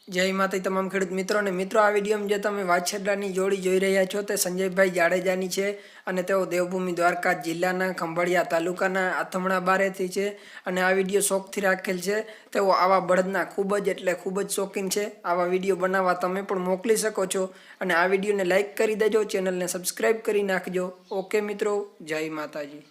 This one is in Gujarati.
જય માતાજી તમામ ખેડૂત મિત્રોને મિત્રો, આ વિડીયોમાં જે તમે વાછરડાની જોડી જોઈ રહ્યા છો તે સંજયભાઈ જાડેજાની છે અને તેઓ દેવભૂમિ દ્વારકા જિલ્લાના ખંભાળિયા તાલુકાના આથમણા બારેથી છે અને આ વિડીયો શોખથી રાખેલ છે। તેઓ આવા બળદના ખૂબ જ શોખીન છે। આવા વિડીયો બનાવવા તમે પણ મોકલી શકો છો અને આ વિડીયોને લાઇક કરી દેજો, ચેનલને સબસ્ક્રાઈબ કરી નાખજો। ઓકે મિત્રો, જય માતાજી।